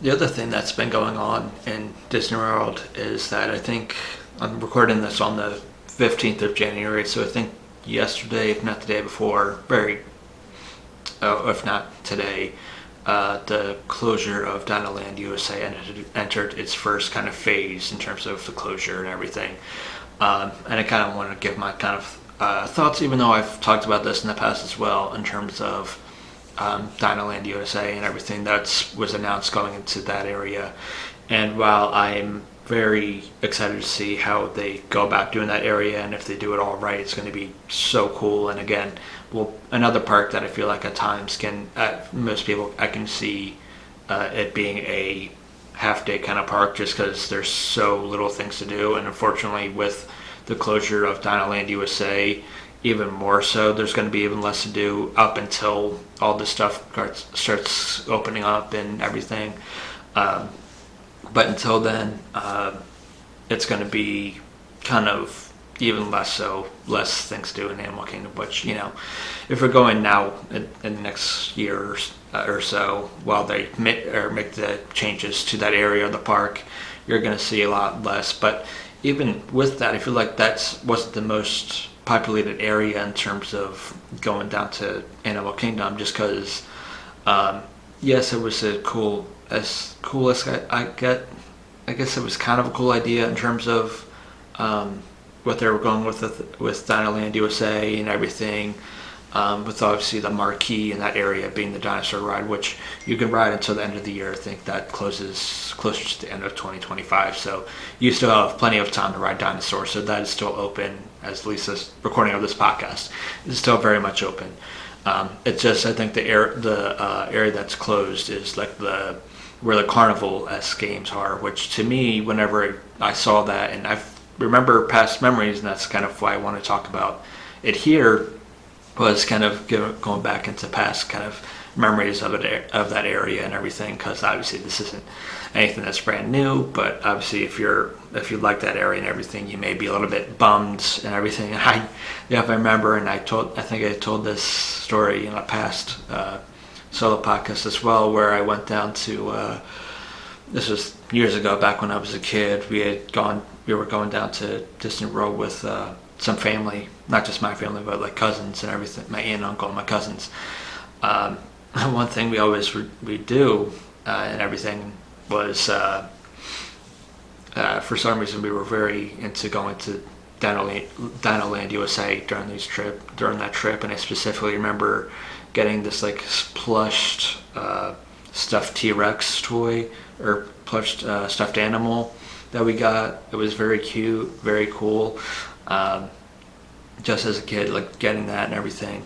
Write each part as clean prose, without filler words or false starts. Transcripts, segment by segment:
the other thing that's been going on in Disney World is that I think I'm recording this on the 15th of January, so I think yesterday, if not the day before, if not today, the closure of DinoLand USA entered its first kind of phase in terms of the closure and everything. And I kind of want to give my kind of thoughts, even though I've talked about this in the past as well, in terms of DinoLand USA and everything that was announced going into that area. And while I'm very excited to see how they go about doing that area, and if they do it all right, it's going to be so cool. And again, another park that I feel like at times most people, I can see it being a half-day kind of park just because there's so little things to do. And unfortunately, with the closure of DinoLand USA, even more so, there's going to be even less to do up until all this stuff starts opening up and everything. But until then, it's going to be kind of even less things to do in Animal Kingdom, which, if we're going now in the next year or so, while they make the changes to that area of the park, you're going to see a lot less. But even with that, I feel like that wasn't the most populated area in terms of going down to Animal Kingdom, just because, yes, it was as cool as I guess it was kind of a cool idea in terms of what they were going with DinoLand USA and everything, with obviously the marquee in that area being the dinosaur ride, which you can ride until the end of the year. I think that closes closer to the end of 2025, so you still have plenty of time to ride dinosaurs. So that is still open, as Lisa's recording of this podcast is still very much open. It's just, I think the area that's closed is like where the carnival-esque games are, which to me, whenever I saw that, and I remember past memories, and that's kind of why I want to talk about it here, was kind of going back into past kind of memories of that area and everything, because obviously this isn't anything that's brand new, but obviously if you like that area and everything, you may be a little bit bummed and everything. And if I remember, and I think I told this story in a past solo podcast as well, where I went down to this was years ago, back when I was a kid. We were going down to Disney World with some family, not just my family, but like cousins and everything, my aunt and uncle and my cousins. One thing we do and everything was for some reason we were very into going to DinoLand USA during that trip, and I specifically remember getting this like plushed stuffed T-Rex toy, or plushed stuffed animal that we got. It was very cute, very cool. Just as a kid, like getting that and everything.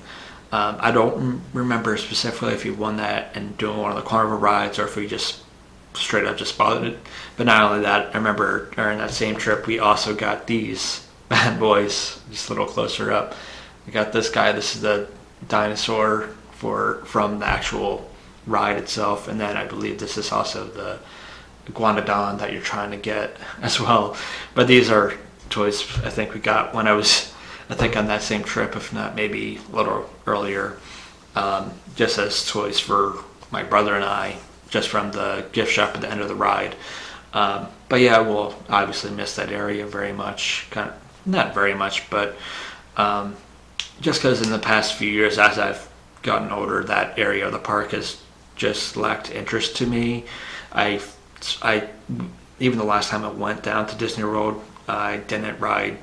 I don't remember specifically if you won that and doing one of the carnival rides, or if we just straight up just bought it. But not only that, I remember during that same trip we also got these bad boys. Just a little closer up, we got this guy. This is the dinosaur from the actual ride itself, and then I believe this is also the iguanodon that you're trying to get as well. But these are toys I think we got when I think on that same trip, if not maybe a little earlier, just as toys for my brother and I, just from the gift shop at the end of the ride. But yeah, we'll obviously miss that area very much. Kind of, not very much, but just because in the past few years, as I've gotten older, that area of the park has just lacked interest to me. I even the last time I went down to Disney World, I didn't ride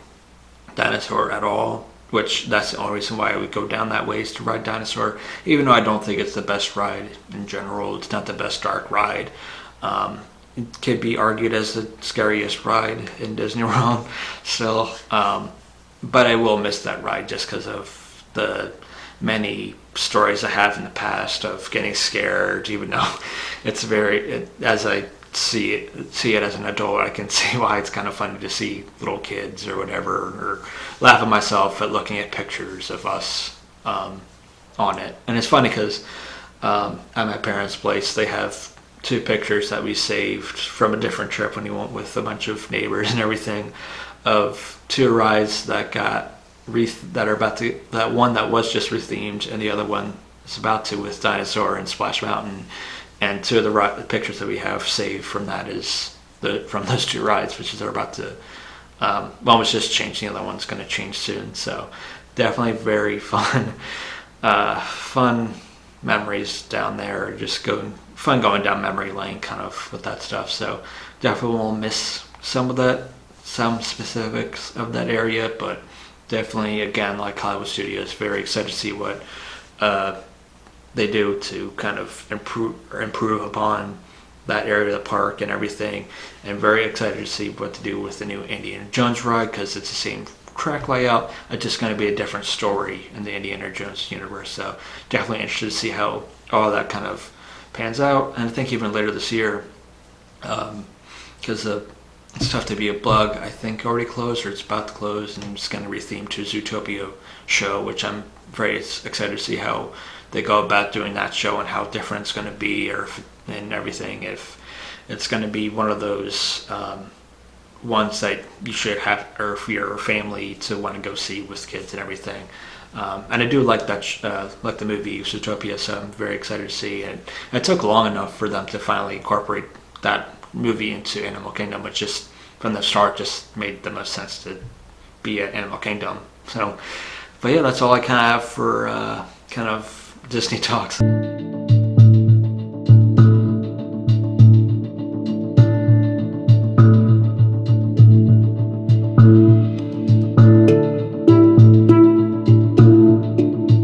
Dinosaur at all, which that's the only reason why I would go down that way, is to ride Dinosaur, even though I don't think it's the best ride in general. It's not the best dark ride. It could be argued as the scariest ride in Disney World still, but I will miss that ride just because of the many stories I have in the past of getting scared, even though as I see it as an adult, I can see why it's kind of funny to see little kids or whatever, or laugh at myself at looking at pictures of us on it. And it's funny because at my parents' place, they have 2 pictures that we saved from a different trip when we went with a bunch of neighbors and everything, of 2 rides that one that was just rethemed, and the other one is about to, with Dinosaur and Splash Mountain And two of the pictures that we have saved from that is from those two rides, which is they're about to. One was just changed, the other one's going to change soon. So definitely very fun, fun memories down there. Just fun going down memory lane, kind of with that stuff. So definitely will miss some specifics of that area, but definitely, again, like Hollywood Studios, very excited to see what they do to kind of improve upon that area of the park and everything, and very excited to see what to do with the new Indiana Jones ride, because it's the same track layout. It's just going to be a different story in the Indiana Jones universe. So definitely interested to see how all that kind of pans out. And I think even later this year, because it's tough to be a Bug, I think already closed or it's about to close, and it's going to retheme to Zootopia show, which I'm very excited to see how they go about doing that show and how different it's going to be, and everything. If it's going to be one of those ones that you should have, or for your family to want to go see with kids and everything. And I do like that, like the movie Zootopia, so I'm very excited to see. And it took long enough for them to finally incorporate that movie into Animal Kingdom, which just from the start just made the most sense to be at Animal Kingdom. So, but yeah, that's all I kind of have for kind of Disney talks.